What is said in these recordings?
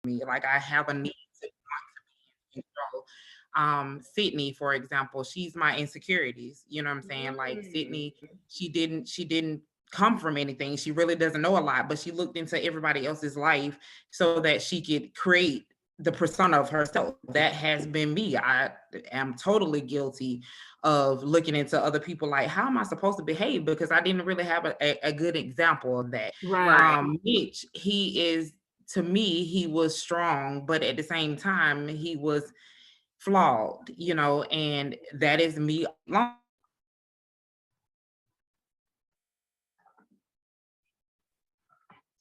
me. Like I have a need to want to be in control. Sydney, for example, she's my insecurities. You know what I'm saying? Like Sydney, she didn't come from anything. She really doesn't know a lot, but she looked into everybody else's life so that she could create the persona of herself. That has been me. I am totally guilty of looking into other people like, how am I supposed to behave? Because I didn't really have a good example of that. Right. Mitch, he is, to me, he was strong, but at the same time, he was flawed, and that is me long.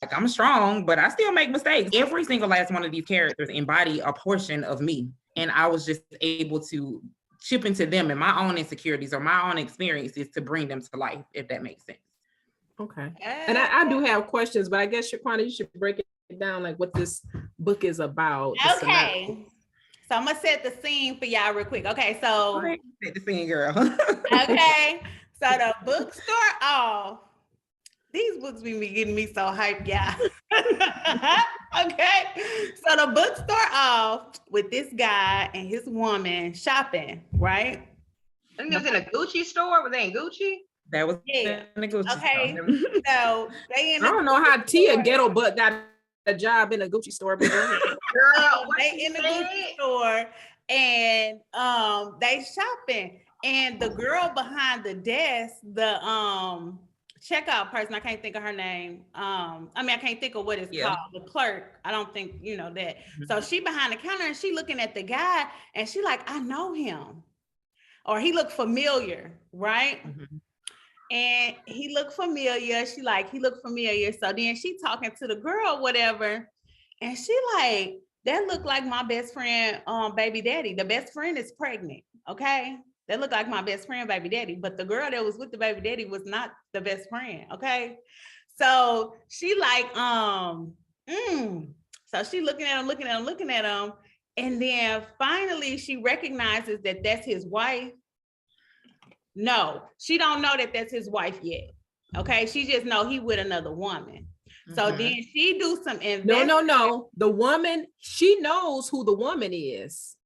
Like I'm strong, but I still make mistakes. Every single last one of these characters embody a portion of me. And I was just able to chip into them and my own insecurities or my own experiences to bring them to life, if that makes sense. Okay. And I do have questions, but I guess Shaquana, you should break it down like what this book is about. Okay. So I'm gonna set the scene for y'all real quick. Okay, so set the scene, girl. Okay. So the book start off. These books be getting me so hyped, y'all. Okay. So the book start off with this guy and his woman shopping, right? I think it was in a Gucci store. Was they in Gucci? That was in the Gucci store. So they in I don't know how Tia Ghetto Butt got a job in a Gucci store. But girl, they in the Gucci store and they shopping. And the girl behind the desk, the checkout person, I can't think of her name. I can't think of what it's called. The clerk. I don't think you know that. Mm-hmm. So she behind the counter and she looking at the guy and she like, I know him. Or he looked familiar, right? Mm-hmm. And he looked familiar. She like, he looked familiar. So then she talking to the girl, whatever. And she like, that looked like my best friend, baby daddy. The best friend is pregnant, okay? That looked like my best friend, baby daddy. But the girl that was with the baby daddy was not the best friend, okay? So she like, so she looking at him. And then finally she recognizes that that's his wife. No, she don't know that that's his wife yet. Okay, she just know he with another woman. Mm-hmm. So then she do some investigation. No. The woman, she knows who the woman is.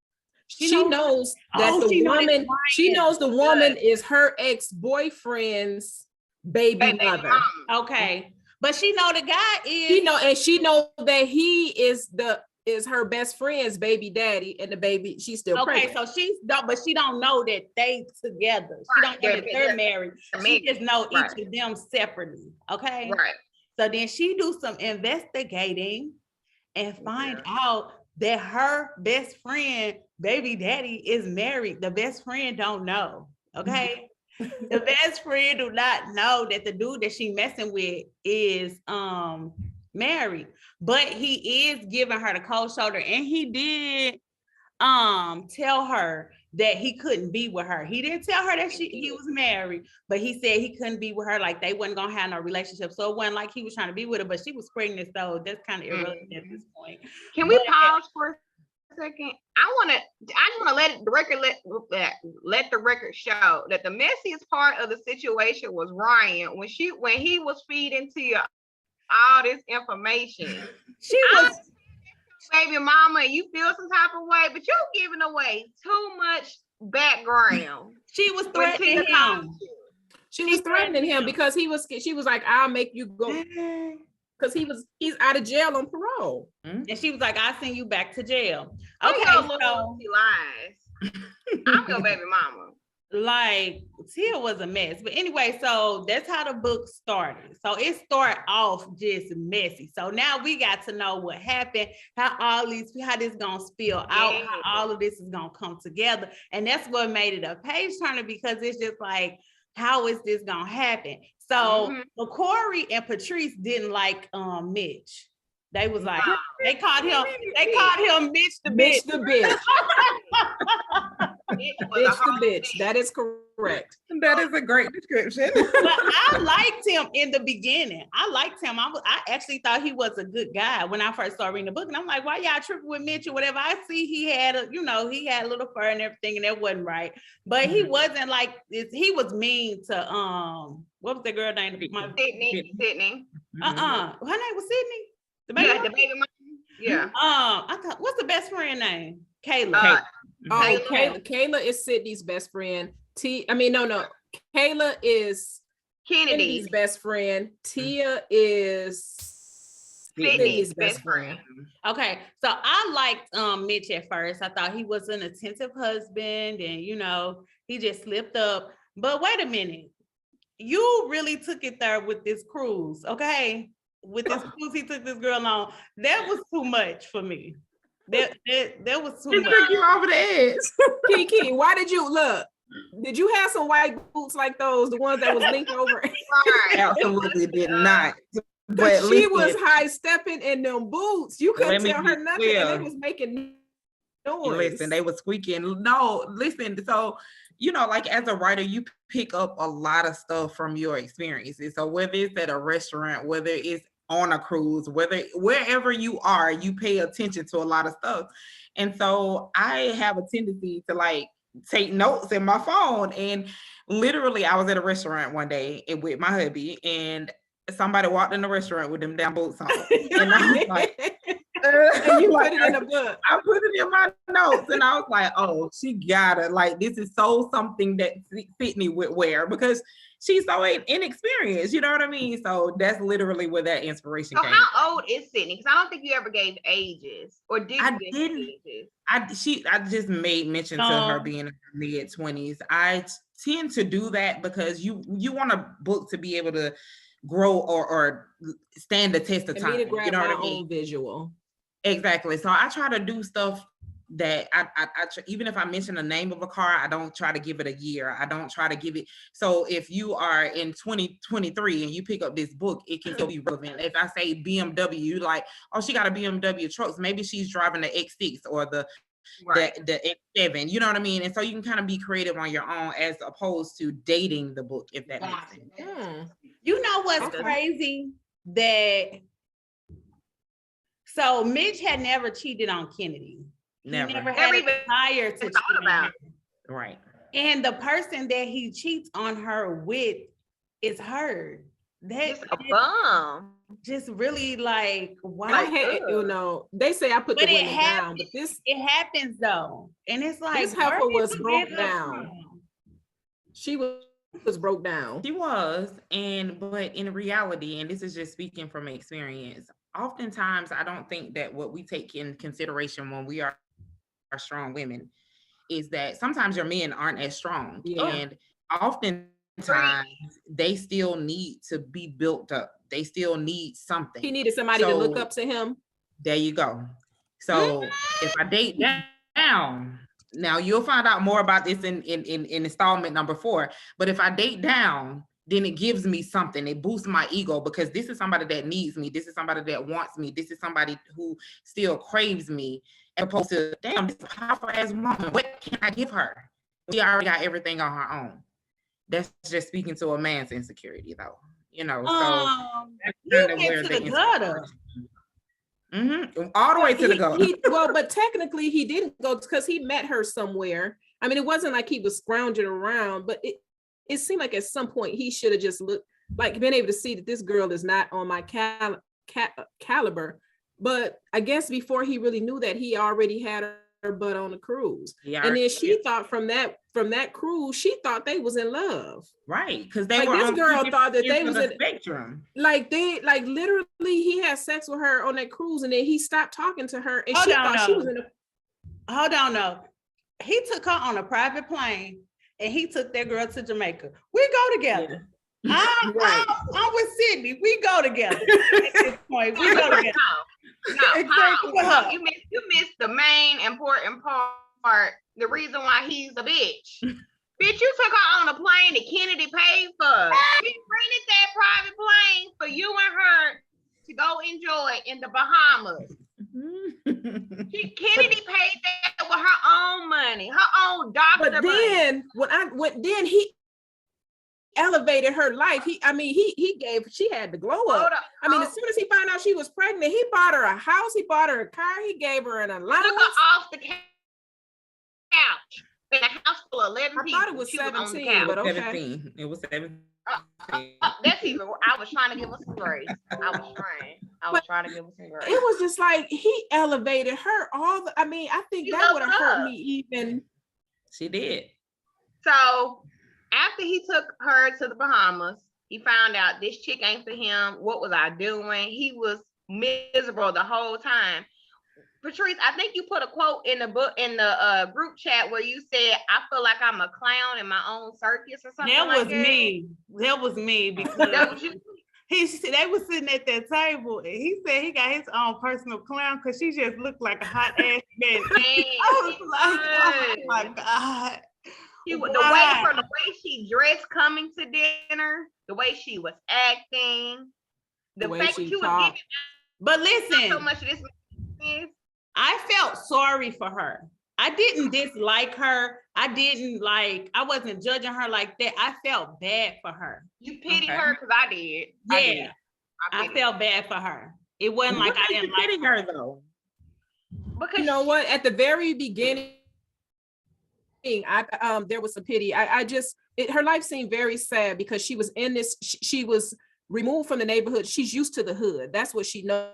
She knows that the woman. She knows the woman is her ex-boyfriend's baby mother. Okay, but she know the guy is. She know that he is her best friend's baby daddy, and the baby she's still pregnant. So but she don't know that they together. She don't know that they're married. She just know each of them separately. Okay. Right. So then she do some investigating and find out that her best friend, baby daddy, is married. The best friend don't know. Okay. The best friend do not know that the dude that she messing with is married, but he is giving her the cold shoulder, and he did tell her that he couldn't be with her. He didn't tell her that he was married, but he said he couldn't be with her, like they wasn't gonna have no relationship. So it wasn't like he was trying to be with her, but she was pregnant, so that's kind of irrelevant at this point. Can we pause for a second? I just want to let the record show that the messiest part of the situation was Ryan when he was feeding Tia all this information. She was baby mama, and you feel some type of way, but you're giving away too much background. She was threatening him. She was threatening him because she was like, I'll make you go, because he's out of jail on parole. And she was like, I'll send you back to jail. Okay, so he lies. I'm your baby mama. Like, Tia was a mess. But anyway, so that's how the book started. So it started off just messy. So now we got to know what happened, how this gonna spill out, how all of this is gonna come together. And that's what made it a page turner, because it's just like, how is this gonna happen? So Corey and Patrice didn't like Mitch. They was like, they called him Mitch the bitch. Mitch the bitch. Bitch the bitch. That is correct. That is a great description. But I liked him in the beginning. I liked him. I actually thought he was a good guy when I first started reading the book. And I'm like, why y'all tripping with Mitch or whatever? I see he had a little fur and everything, and that wasn't right. But he wasn't like this. He was mean to what was the girl name? Sydney. Her name was Sydney. The baby mama. Yeah. I thought, what's the best friend name? Kayla. Kayla is Sydney's best friend. Kayla is Kennedy's best friend. Tia is Sydney's best friend. Okay, so I liked Mitch at first. I thought he was an attentive husband, and he just slipped up. But wait a minute, you really took it there with this cruise, okay? With this cruise, he took this girl on. That was too much for me. That was too much. Took you over the edge. Kiki, why did you look? Did you have some white boots like those, the ones that was linked over? Absolutely did not. But she was high stepping in them boots. You couldn't tell her nothing, and they was making noise. Listen, they were squeaking. No, listen. So, like as a writer, you pick up a lot of stuff from your experiences. So whether it's at a restaurant, whether it's on a cruise, wherever you are, you pay attention to a lot of stuff. And so I have a tendency to take notes in my phone. And literally, I was at a restaurant one day with my hubby, and somebody walked in the restaurant with them damn boots on. And I was like, and you put it in a book. I put it in my notes, and I was like, oh, she gotta, this is so something that Sydney would wear, because she's so inexperienced, you know what I mean? So that's literally where that inspiration came. How old is Sydney? Because I don't think you ever gave ages, or did you give ages? I just made mention to her being in her mid-20s. I tend to do that because you want a book to be able to grow or stand the test of time. You know what I mean? Visual. Exactly. So I try to do stuff that I even if I mention the name of a car, I don't try to give it a year. I don't try to give it. So if you are in 2023 and you pick up this book, it can still be relevant. If I say BMW, you like, oh, she got a BMW trucks. Maybe she's driving the X6 or the X7. You know what I mean? And so you can kind of be creative on your own as opposed to dating the book, if that makes sense. You know what's crazy? So Mitch had never cheated on Kennedy. Never. He never had a desire to cheat about her. Right. And the person that he cheats on her with is her. That's a bum. Just really why? They say I put the women down, but it happens though. And it's like this heifer was broke down. She was broke down. She was, but in reality, and this is just speaking from experience, oftentimes I don't think that what we take in consideration when we are strong women is that sometimes your men aren't as strong. Yeah. And oftentimes they still need to be built up. They still need something. He needed somebody to look up to him. There you go. So if I date down, now you'll find out more about this in installment number 4. But if I date down, then it gives me something. It boosts my ego because this is somebody that needs me. This is somebody that wants me. This is somebody who still craves me. As opposed to, damn, this is a powerful ass woman. What can I give her? She already got everything on her own. That's just speaking to a man's insecurity, though. So that's kind of where the gutter. All the way to the gutter. But technically he didn't go because he met her somewhere. I mean, it wasn't like he was scrounging around, but it seemed like at some point he should have just been able to see that this girl is not on my caliber. But I guess before he really knew that, he already had her butt on a cruise. Yeah, and then she thought from that cruise, she thought they was in love. Right. Because this girl thought that they was in spectrum. Literally he had sex with her on that cruise, and then he stopped talking to her, and she thought she was in a hold on, no. He took her on a private plane. And he took that girl to Jamaica. We go together. Yeah. I'm with Sydney. We go together. At this point, we go together. No, you missed the main important part. The reason why he's a bitch. Bitch, you took her on a plane that Kennedy paid for. He rented that private plane for you and her to go enjoy in the Bahamas. Kennedy paid that with her own money, her own doctor. But then then he elevated her life. She had the glow up. As soon as he found out she was pregnant, he bought her a house, he bought her a car, he gave her an allowance. Took her off the couch in a house full of 11 I people. thought it was She was on the 17, couch. but okay. 17. It was 17. That's even. I was trying to give us some grace. I was trying to give us some grace. It was just like he elevated her I think He that would loved have hurt her. me even. She did. So after he took her to the Bahamas, he found out this chick ain't for him. What was I doing? He was miserable the whole time. Patrice, I think you put a quote in the book in the group chat where you said, "I feel like I'm a clown in my own circus" or something. That like was me. That was me because That was you. they was sitting at that table and he said he got his own personal clown because she just looked like a hot ass man. I was like, oh my God. The way she dressed coming to dinner, the way she was acting, the way fact she that you was talked. giving But listen, so much of this is I felt sorry for her. I didn't dislike her. I wasn't judging her like that. I felt bad for her. you pitied Okay. her because I did. Yeah, I pitied felt bad for her. It wasn't like I didn't like Hitting her though. because You know what? At the very beginning, there was some pity. Her life seemed very sad because she was in this. She was removed from the neighborhood. She's used to the hood. That's what she knows.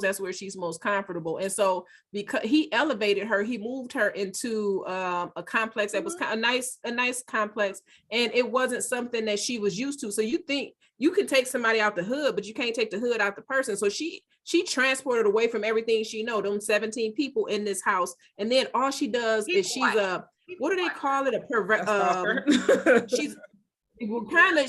That's where she's most comfortable. And so because he elevated her, he moved her into a complex that was kind of a nice complex, and it wasn't something that she was used to. So you think you can take somebody out the hood, but you can't take the hood out the person. So she transported away from everything she know, them 17 people in this house, and then all she does is she's what do they call it? A pervert.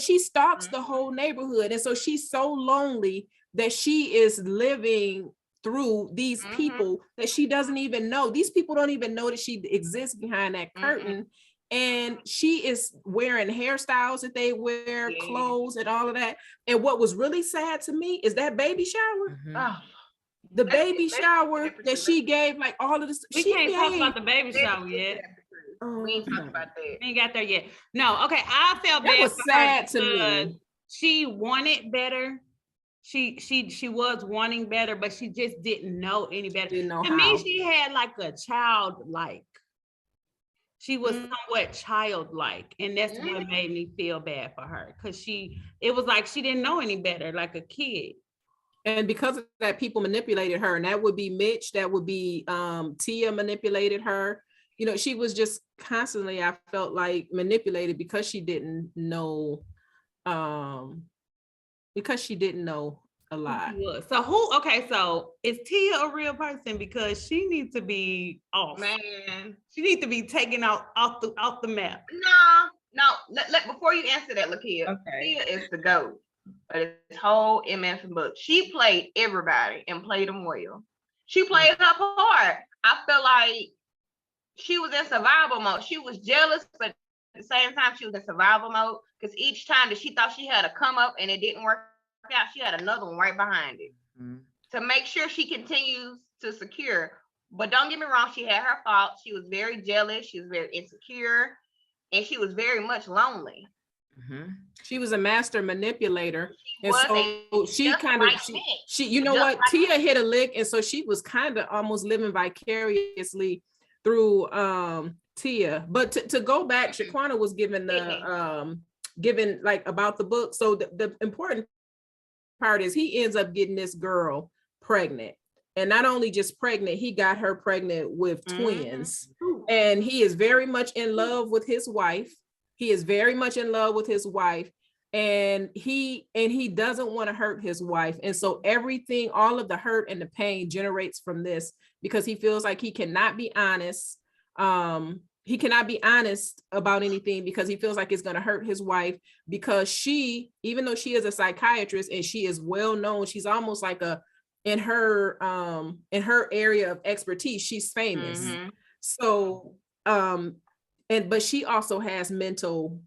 She stalks the whole neighborhood, and so she's so lonely that she is living through these people that she doesn't even know. These people don't even know that she exists behind that curtain. And she is wearing hairstyles that they wear, clothes and all of that. And what was really sad to me is that baby shower. The baby shower that she gave, like all of this. We can't talk about the baby shower yet. We ain't talking about that. We ain't got there yet. No, okay. I felt That bad was for sad her to me. She wanted better. She was wanting better, but she just didn't know any better. Didn't know to how. me, she had like a childlike. She was somewhat childlike, and that's what made me feel bad for her because it was like she didn't know any better, like a kid. And because of that, people manipulated her, and that would be Mitch, that would be Tia manipulated her. You know, she was just constantly, I felt like, manipulated because she didn't know, a lot. So is Tia a real person? Because she needs to be off. Man, she needs to be taken off the map. No. Before you answer that, Lakaii, Tia is the GOAT of this whole MF book. She played everybody and played them well. She played her part. I feel like she was in survival mode. She was jealous, but at the same time, she was in survival mode because each time that she thought she had a come up and it didn't work out, she had another one right behind it to make sure she continues to secure. But don't get me wrong, she had her faults. She was very jealous. She was very insecure, and she was very much lonely. She was a master manipulator, She and so she kind of you know what, Tia hit a lick, and so she was kind of almost living vicariously through Tia. But to go back, Shaquana was given given like about the book. So the important part is he ends up getting this girl pregnant, and not only just pregnant, he got her pregnant with twins. And he is very much in love with his wife. And he doesn't want to hurt his wife. And so everything, all of the hurt and the pain generates from this because he feels like he cannot be honest. He cannot be honest about anything because he feels like it's going to hurt his wife, because she, even though she is a psychiatrist and she is well known, she's almost like in her area of expertise, she's famous. So, but she also has mental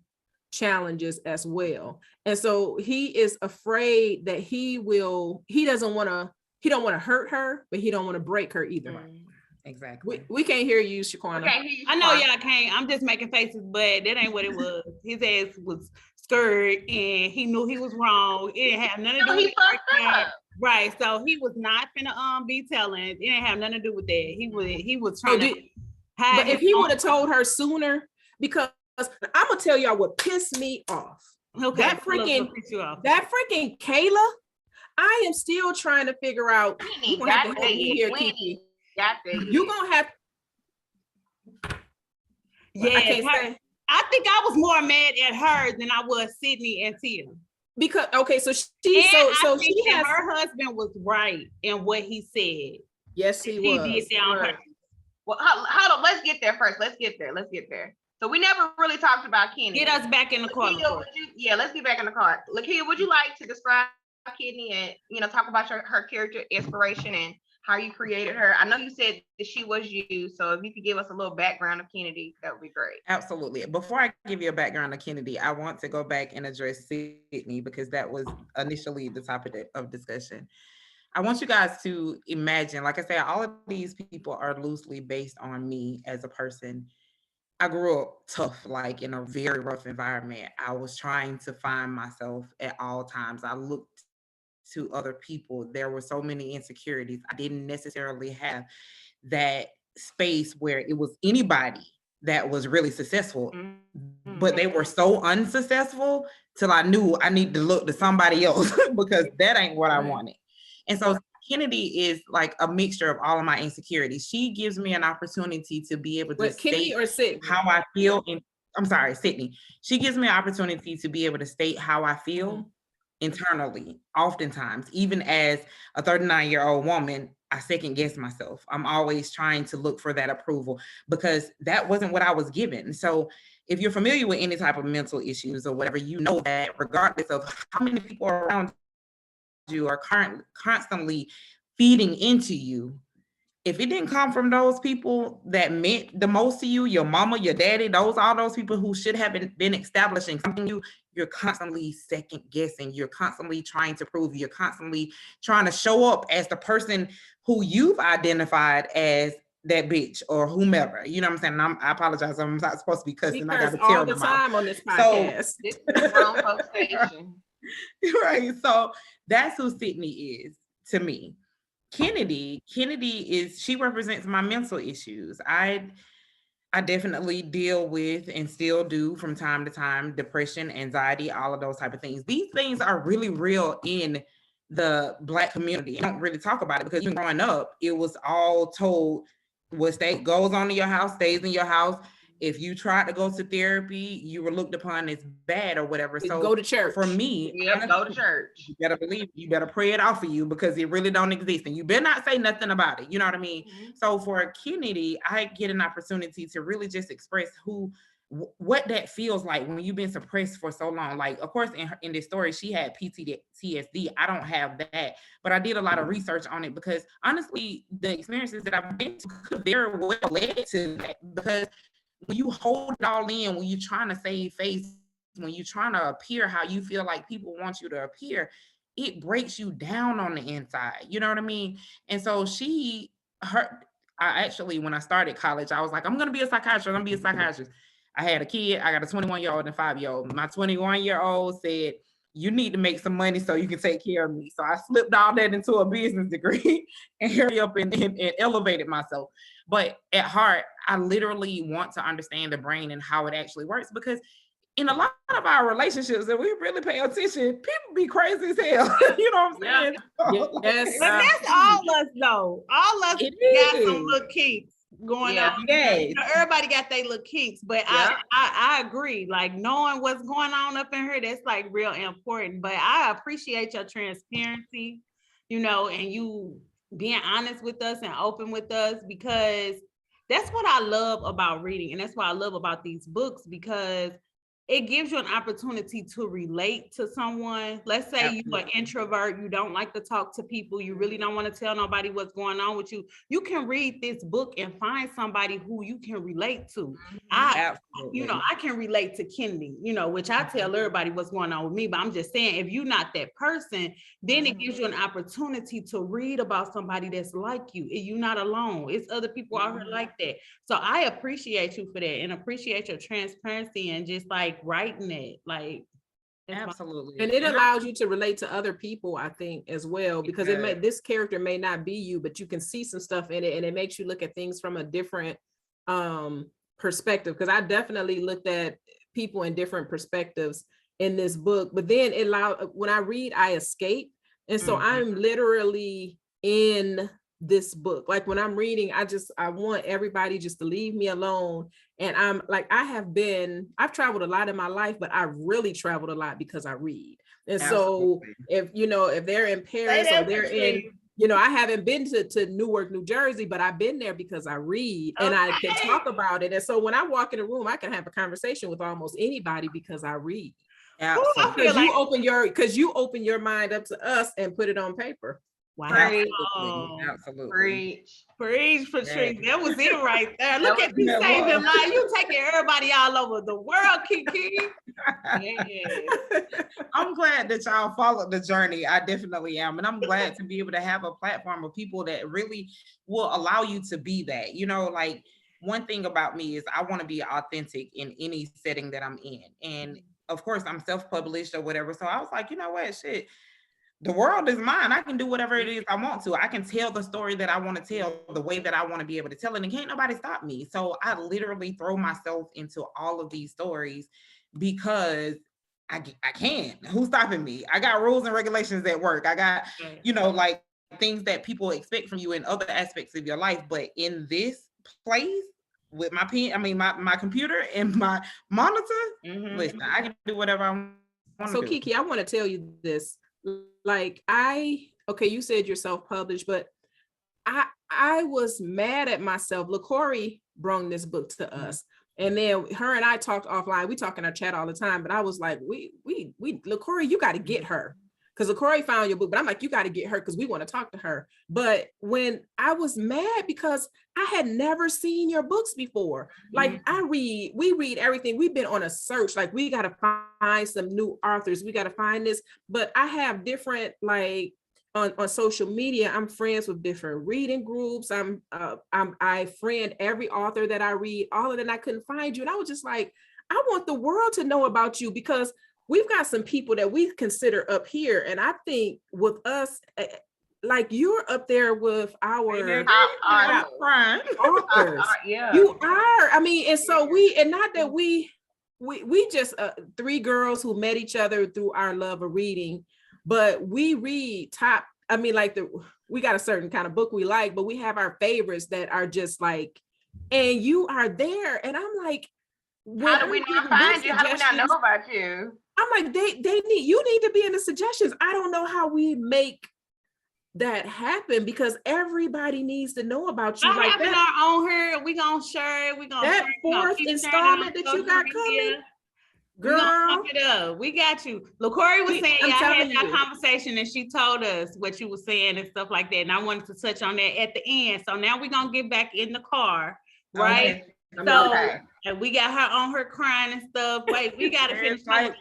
challenges as well. And so he is afraid that he don't want to hurt her, but he don't want to break her either. Exactly. We can't hear you, Shaquana. I know y'all can't. I'm just making faces, but that ain't what it was. His ass was scared and he knew he was wrong. It didn't have nothing to do with it. Right. So he was not finna be telling. It didn't have nothing to do with that. He was trying to But if he would have told her sooner, because I'm gonna tell y'all what pissed me off. Okay, That freaking Kayla, I am still trying to figure out. You're gonna have to help me here, Kiki. You're gonna have. Yeah, I think I was more mad at her than I was Sydney and Tia. Because so her husband was right in what he said. Yes, he was. Did down her. Well, hold on. Let's get there first. Let's get there. So we never really talked about Kennedi. Get us back in the car. Let's get back in the car. Lakaii, would you like to describe Kennedi and talk about her character inspiration and how you created her? I know you said that she was you, so if you could give us a little background of Kennedi, that would be great. Absolutely. Before I give you a background of Kennedi, I want to go back and address Sydney because that was initially the topic of discussion. I want you guys to imagine, like I said, all of these people are loosely based on me as a person. I grew up tough, like in a very rough environment. I was trying to find myself at all times. I looked to other people. There were so many insecurities. I didn't necessarily have that space where it was anybody that was really successful, but they were so unsuccessful till I knew I need to look to somebody else because that ain't what I wanted. And so Kennedi is like a mixture of all of my insecurities. She gives me an opportunity to be able to state how I feel. I'm sorry, Sydney. She gives me an opportunity to be able to state how I feel internally, oftentimes. Even as a 39-year-old woman, I second guess myself. I'm always trying to look for that approval because that wasn't what I was given. So if you're familiar with any type of mental issues or whatever, you know that regardless of how many people are around you are constantly feeding into you, if it didn't come from those people that meant the most to you, your mama, your daddy, all those people who should have been establishing something, you're constantly second guessing, you're constantly trying to prove, you're constantly trying to show up as the person who you've identified as that bitch or whomever. You know what I'm saying? I apologize. I'm not supposed to be cussing. I got to tell all the time on this podcast. Right. So that's who Sydney is to me. Kennedi is, she represents my mental issues. I definitely deal with and still do from time to time depression, anxiety, all of those type of things. These things are really real in the Black community. I don't really talk about it because even growing up, it was all told what goes on in your house stays in your house. If you tried to go to therapy, you were looked upon as bad or whatever. So go to church. For me, go to church. You better believe, you better pray it off of you because it really don't exist. And you better not say nothing about it. You know what I mean? So for Kennedi, I get an opportunity to really just express what that feels like when you've been suppressed for so long. Like, of course, in this story, she had PTSD. I don't have that, but I did a lot of research on it because honestly, the experiences that I've been to could very well lead to that, because when you hold it all in, when you're trying to save face, when you're trying to appear how you feel like people want you to appear, it breaks you down on the inside. You know what I mean? And so I actually, when I started college, I was like, I'm going to be a psychiatrist. I had a kid. I got a 21-year-old and a 5-year-old. My 21-year-old said, you need to make some money so you can take care of me. So I slipped all that into a business degree and hurry up and elevated myself. But at heart, I literally want to understand the brain and how it actually works, because in a lot of our relationships, if we really pay attention, people be crazy as hell. You know what I'm saying? Yes. But that's all us though. All us got some little kinks going on. Yes. Everybody got their little kinks, but I agree. Like knowing what's going on up in here, that's like real important. But I appreciate your transparency, and you being honest with us and open with us, because that's what I love about reading. And that's what I love about these books, because it gives you an opportunity to relate to someone. Let's say you're an introvert, you don't like to talk to people, you really don't want to tell nobody what's going on with you. You can read this book and find somebody who you can relate to. I can relate to Kennedi, which I tell everybody what's going on with me, but I'm just saying, if you're not that person, then it gives you an opportunity to read about somebody that's like you. You're not alone. It's other people out here like that. So I appreciate you for that and appreciate your transparency and just like writing it. Like, absolutely. And it allows you to relate to other people, I think, as well, because this character may not be you, but you can see some stuff in it, and it makes you look at things from a different perspective, because I definitely looked at people in different perspectives in this book. But then it allowed, when I read, I escape. And so I'm literally in this book. Like when I'm reading, I want everybody just to leave me alone. And I'm like, I've traveled a lot in my life, but I really traveled a lot because I read. And so if they're in Paris or they're in, I haven't been to Newark, New Jersey, but I've been there because I read and I can talk about it. And so when I walk in a room, I can have a conversation with almost anybody because I read. Because you open your mind up to us and put it on paper. Wow. Absolutely. Preach, Patrice. That was it right there. Look at you saving life. You taking everybody all over the world, Kiki. Yes. I'm glad that y'all followed the journey. I definitely am. And I'm glad to be able to have a platform of people that really will allow you to be that. Like one thing about me is I want to be authentic in any setting that I'm in. And of course, I'm self-published or whatever. So I was like, you know what, shit. The world is mine. I can do whatever it is I want to. I can tell the story that I want to tell the way that I want to be able to tell it, and can't nobody stop me. So I literally throw myself into all of these stories because I can. Who's stopping me? I got rules and regulations at work. I got, like things that people expect from you in other aspects of your life. But in this place with my pen, my computer and my monitor, listen, I can do whatever I want to do. So Kiki, I want to tell you this. Like you said you're self-published, but I was mad at myself. Lakaii brought this book to us, and then her and I talked offline. We talk in our chat all the time, but I was like, we Lakaii, you got to get her, because Lakaii found your book, but I'm like, you got to get her because we want to talk to her. But when I was mad because I had never seen your books before. Like we read everything. We've been on a search. Like we got to find some new authors. We got to find this. But I have different, like on social media, I'm friends with different reading groups. I friend every author that I read, all of them. I couldn't find you. And I was just like, I want the world to know about you, because we've got some people that we consider up here. And I think with us, like you're up there with our authors. You are. And so we just three girls who met each other through our love of reading, but we read top. We got a certain kind of book we like, but we have our favorites that are just like, and you are there. And I'm like, how do we not find you? How do we not know about you? I'm like, you need to be in the suggestions. I don't know how we make that happen, because everybody needs to know about you. Like that. Our own her, we gonna share it. We gonna that fourth installment that you got coming, girl. Pump it up. We got you. Lakaii was saying, y'all had that conversation, and she told us what you were saying and stuff like that. And I wanted to touch on that at the end. So now we're gonna get back in the car, right? And we got her on her crying and stuff. Wait, we gotta finish. I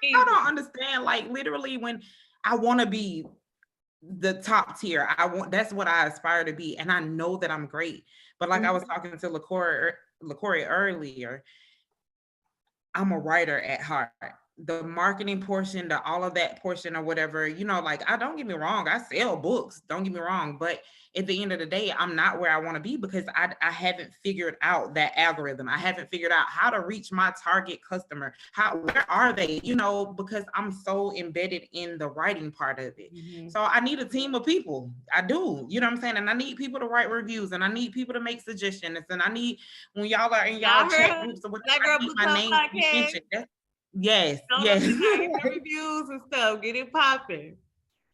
don't understand. Like literally, when I want to be the top tier, that's what I aspire to be, and I know that I'm great. But like I was talking to Lakaii earlier, I'm a writer at heart. The marketing portion, all of that portion or whatever, like, I don't get me wrong, I sell books, don't get me wrong, but at the end of the day, I'm not where I want to be, because I haven't figured out that algorithm. I haven't figured out how to reach my target customer. Where are they? Because I'm so embedded in the writing part of it. So I need a team of people. I do, you know what I'm saying? And I need people to write reviews, and I need people to make suggestions. And I need, when y'all are in y'all chat groups or whatever, I need my name to be mentioned. Yes. Reviews and stuff, get it popping.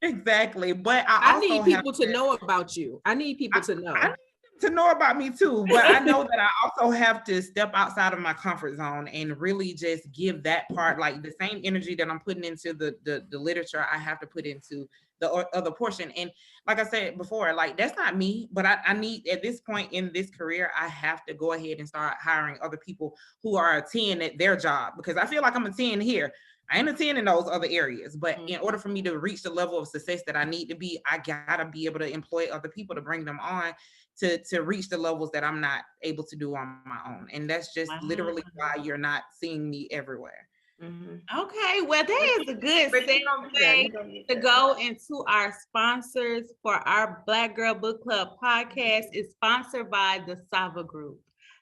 Exactly. But I need people to know about you. I need people to know. I need to know about me too, but I know that I also have to step outside of my comfort zone and really just give that part, like the same energy that I'm putting into the literature, I have to put into the other portion. And like I said before, like that's not me, but I need, at this point in this career, I have to go ahead and start hiring other people who are a 10 at their job, because I feel like I'm a 10 here. I ain't a 10 in those other areas, but in order for me to reach the level of success that I need to be, I gotta be able to employ other people to bring them on to reach the levels that I'm not able to do on my own. And that's just literally why you're not seeing me everywhere. Okay, well, that is a good segue to go into our sponsors for our Black Girl Book Club podcast. Is sponsored by the Sava Group.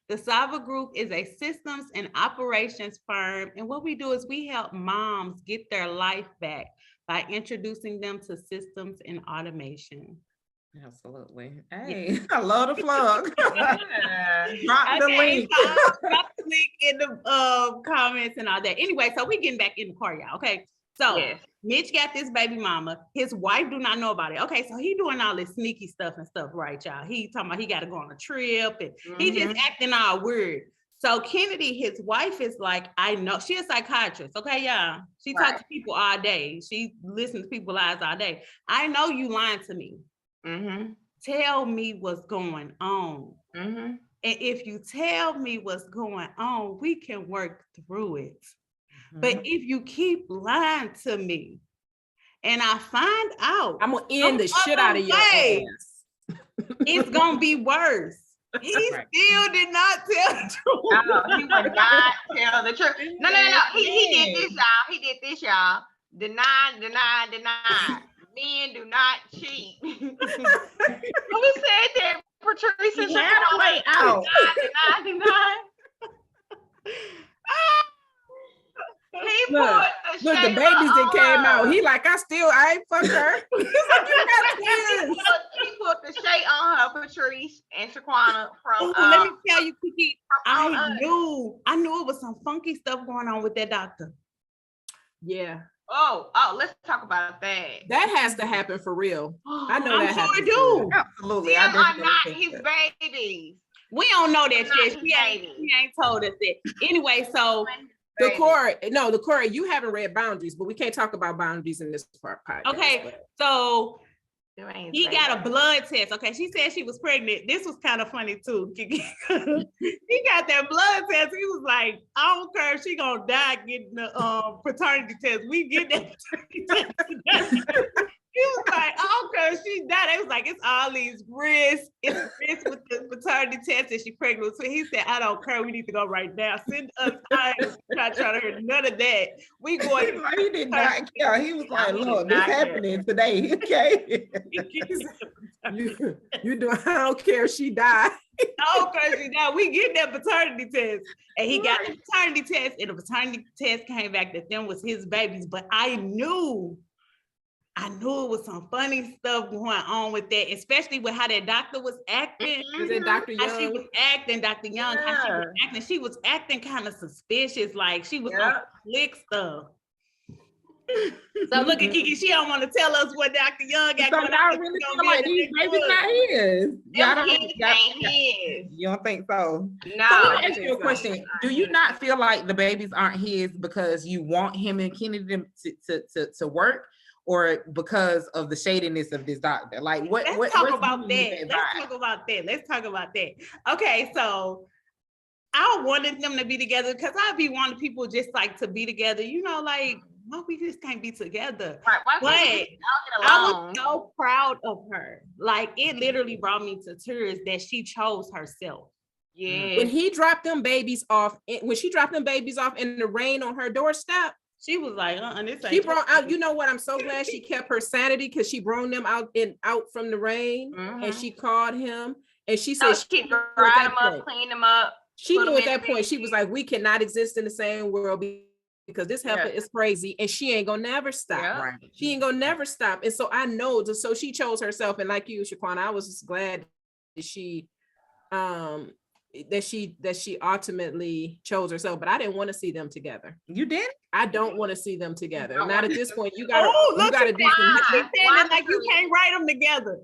The Sava Group is a systems and operations firm. And what we do is we help moms get their life back by introducing them to systems and automation. Absolutely. Hey, I love the plug. Yeah. Drop the link. So drop the link in the comments and all that. Anyway, so we getting back in the car, y'all. Okay. So Yes. Mitch got this baby mama. His wife do not know about it. Okay, so he doing all this sneaky stuff and stuff, right, y'all? He talking about he got to go on a trip and he just acting all weird. So Kennedi, his wife is like, I know, she a psychiatrist, okay, y'all? She talks to people all day. She listens to people's lives all day. I know you lying to me. Tell me what's going on. And if you tell me what's going on, we can work through it. But if you keep lying to me and I find out, I'm gonna end the shit out of your ass. It's gonna be worse. He still did not tell the truth. No, he would not tell the truth. No. He did this, y'all. He did this, y'all. Deny. Men do not cheat. Who said that? Patrice He had a way out. Deny. Look, the babies that came out. He like, I ain't fuck her. He's like, you got twins. He put the shade on her, Patrice and Shaquana from. Let me tell you, Kiki. I knew it was some funky stuff going on with that doctor. Yeah. Oh, let's talk about that. That has to happen for real. I know I'm that sure happens. it do. Absolutely. Them are not his babies. We don't know that Not shit. his She babies. ain't told us that. Anyway, so The Corey, you haven't read Boundaries, but we can't talk about boundaries in this part. okay, so Them ain't he his got a babies. blood test. Okay, she said she was pregnant. This was kind of funny too. He got that blood test. He was like, I don't care if she gonna die getting the paternity test. We get that paternity test. He was like, I don't care if she died. They was like, it's all these risks. It's risks with the paternity test and she pregnant. So he said, I don't care. We need to go right now. Send us time. Not trying to hear none of that. We going. He did not care. He was like, He look, did this not care. happening today. Okay. You do. I don't care if she died. Oh, crazy. Now we get that paternity test. And he got the paternity test, and the paternity test came back that them was his babies. But I knew it was some funny stuff going on with that, especially with how that doctor was acting. Is it Dr. How she Young? was acting, Dr. Young, how she was acting. She was acting kind of suspicious, like she was on slick stuff. So look at Kiki, she don't want to tell us what Dr. Young got So going y'all on. really It's feel gonna like be these the babies next not his? Y'all Them don't, kids ain't his. you don't think so? No. So let me ask you a question. Do you not feel like the babies aren't his because you want him and Kennedi to work, or because of the shadiness of this doctor? Like what? Let's talk what's about giving you that. Let's talk about that. Okay, so I wanted them to be together because I be wanting people just like to be together. You know, like why we just can't be together. Right. Why But can't we all get I along? was so proud of her. Like it literally brought me to tears that she chose herself. Yeah. When he dropped them babies off, when she dropped them babies off in the rain on her doorstep, She was like, this she brought out. You know what? I'm so glad she kept her sanity because she brought them out from the rain, and she called him and she said she dried them up, clean them up. She put knew them at in that point, she was like, we cannot exist in the same world because this heifer is crazy and she ain't gonna never stop. Yeah. Right. She ain't gonna never stop. And so I know, so she chose herself. And like you, Shaquana, I was just glad that she ultimately chose herself, but I didn't want to see them together. You did? I don't want to see them together. I Not at want this to- point. You gotta do some. She said it like you can't write them together.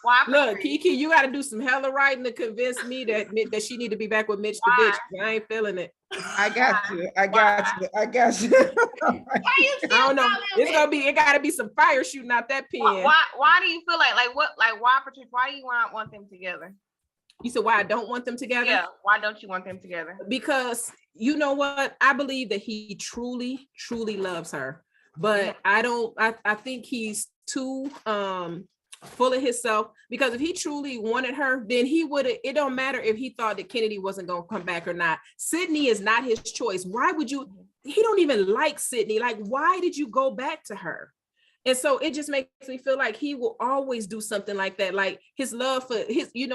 Why? Look, Kiki, you got to do some hella writing to convince me that she need to be back with Mitch the bitch. I ain't feeling it. I got you. I got you. Why you I don't know. It's gonna be. It got to be some fire shooting out that pen. Why do you feel like what? Like why, Patrice? Why do you want them together? You said why I don't want them together? Yeah. Why don't you want them together? Because you know what? I believe that he truly, truly loves her, but I don't. I think he's too full of himself, because if he truly wanted her, then he would have. It don't matter if he thought that Kennedi wasn't gonna come back or not. Sydney is not his choice. Why would you? He don't even like Sydney. Like, why did you go back to her? And so it just makes me feel like he will always do something like that. Like his love for his, you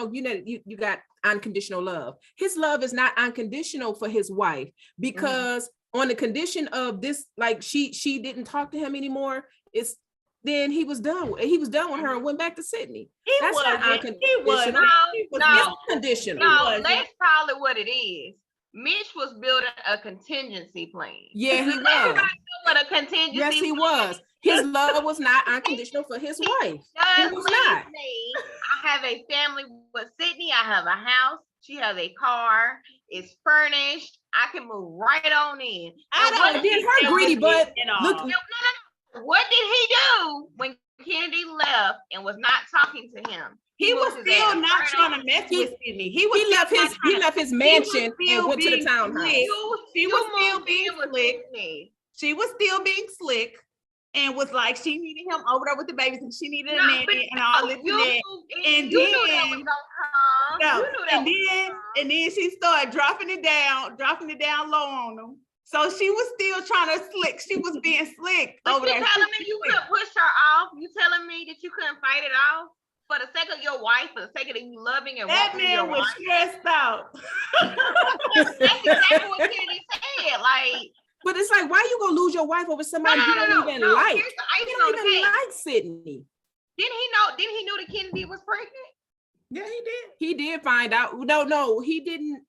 got unconditional love. His love is not unconditional for his wife, because on the condition of this, like she didn't talk to him anymore. Then he was done. He was done with her and went back to Sydney. That's not unconditional. No, let's call it what it is. Mitch was building a contingency plan. Yeah, he was. Everybody knew what a contingency Yes, he was. His love was not unconditional for his wife. It was not. I have a family with Sydney. I have a house. She has a car. It's furnished. I can move right on in. I did her greedy, but look. No. What did he do when Kennedy left and was not talking to him? He was still not trying to mess with Sydney. He left his mansion and went to the townhouse. She was still being slick. She was still being slick and was like, she needed him over there with the babies and she needed a nanny and all this and that. And then she started dropping it down low on him. So she was still trying to slick. She was being slick over there. You telling me you couldn't push her off? You telling me that you couldn't fight it off? For the sake of your wife, for the sake of you loving and that man was stressed out. That's exactly what Kennedy said. Like, but it's like, why you gonna lose your wife over somebody you don't even like? You don't even like Sydney. Didn't he know that Kennedy was pregnant? Yeah, he did. He did find out. No, he didn't.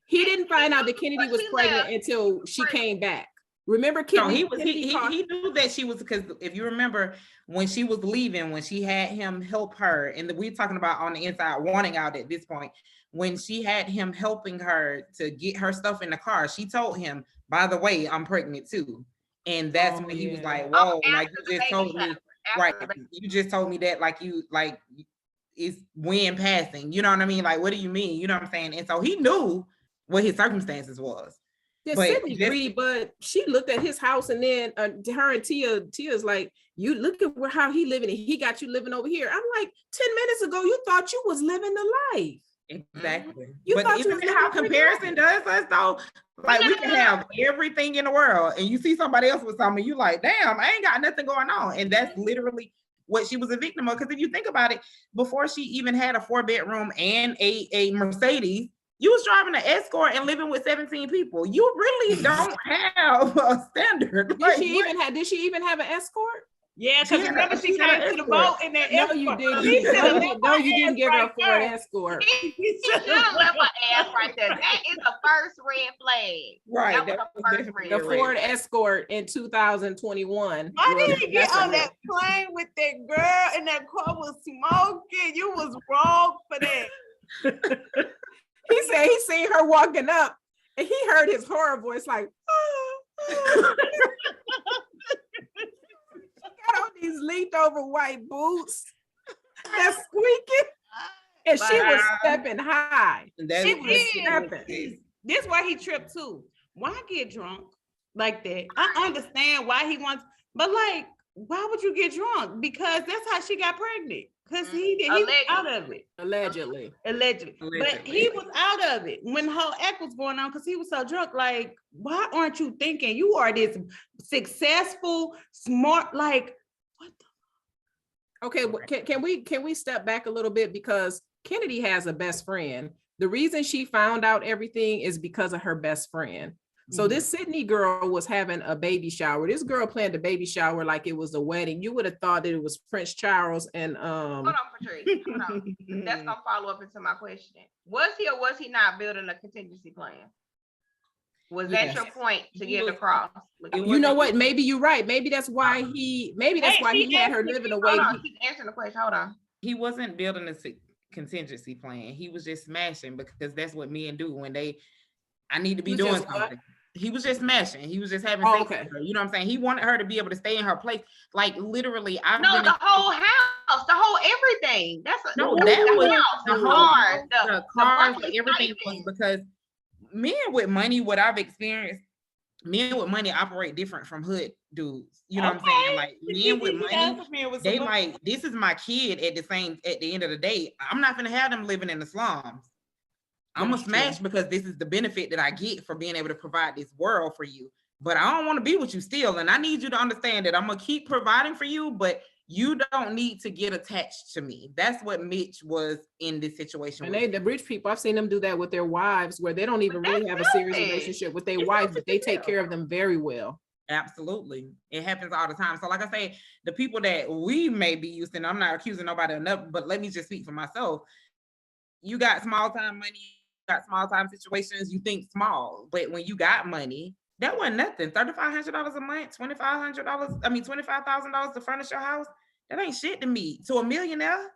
He didn't find out that Kennedy was pregnant until she came back. Remember, Kennedy? No, he knew that she was, because if you remember when she was leaving, when she had him help her, and we're talking about on the inside, wanting out at this point, when she had him helping her to get her stuff in the car, she told him, by the way, I'm pregnant too. And that's when he was like, whoa, like you just told me, right? You just told me that it's wind passing. You know what I mean? Like, what do you mean? You know what I'm saying? And so he knew what his circumstances was. Yeah, Sydney greedy, but she looked at his house, and then her and Tia's like, you look at how he living, and he got you living over here. I'm like, 10 minutes ago, you thought you was living the life. Exactly. But isn't that how comparison does us though? Like, we can have everything in the world, and you see somebody else with something, you like, damn, I ain't got nothing going on. And that's literally what she was a victim of. Because if you think about it, before she even had a 4-bedroom and a Mercedes, you was driving an Escort and living with 17 people. You really don't have a standard. Did she even have an escort? Yeah, because remember she came to the boat in that Escort. No, you didn't. No, you didn't give her a Ford Escort. You should have left her ass right there. That is the first red flag. Right. The Ford Escort in 2021. Why did you get on that plane with that girl and that car was smoking? You was wrong for that. He said he seen her walking up and he heard his horror voice like, oh. Got on these leaned over white boots that's squeaking, and she was stepping high. She was stepping. This is why he tripped too. Why get drunk like that? I understand why he wants, but like, why would you get drunk? Because that's how she got pregnant. Because he was out of it. Allegedly. But he was out of it when the whole act was going on because he was so drunk. Like, why aren't you thinking? You are this successful, smart, like, what the? Okay, can we step back a little bit? Because Kennedi has a best friend. The reason she found out everything is because of her best friend. So this Sydney girl was having a baby shower. This girl planned a baby shower like it was a wedding. You would have thought that it was Prince Charles and Hold on, Patrice. Hold on. That's gonna follow up into my question. Was he or was he not building a contingency plan? Was that your point to get across? You know what? Maybe you're right. Maybe that's why he had her living away. Keep answering the question. Hold on. He wasn't building a contingency plan. He was just smashing because that's what men do when I need to be doing something. He was just smashing. He was just having sex with her. You know what I'm saying? He wanted her to be able to stay in her place. Like literally, the whole house, the whole everything. The cars, everything was because men with money, what I've experienced, men with money operate different from hood dudes. You know what I'm saying? Like men with money, they like, this is my kid at the end of the day. I'm not gonna have them living in the slums. I'm gonna smash because this is the benefit that I get for being able to provide this world for you. but I don't want to be with you still. And I need you to understand that I'm going to keep providing for you, but you don't need to get attached to me. That's what Mitch was in this situation. And the rich people, I've seen them do that with their wives, where they don't even really have a serious relationship with their wife, but they take care of them very well. Absolutely. It happens all the time. So like I say, the people that we may be used to, and I'm not accusing nobody of nothing, but let me just speak for myself. You got small time money, you got small time situations, you think small, but when you got money, that wasn't nothing. $3,500 a month, $25,000 to furnish your house. That ain't shit to me. To a millionaire,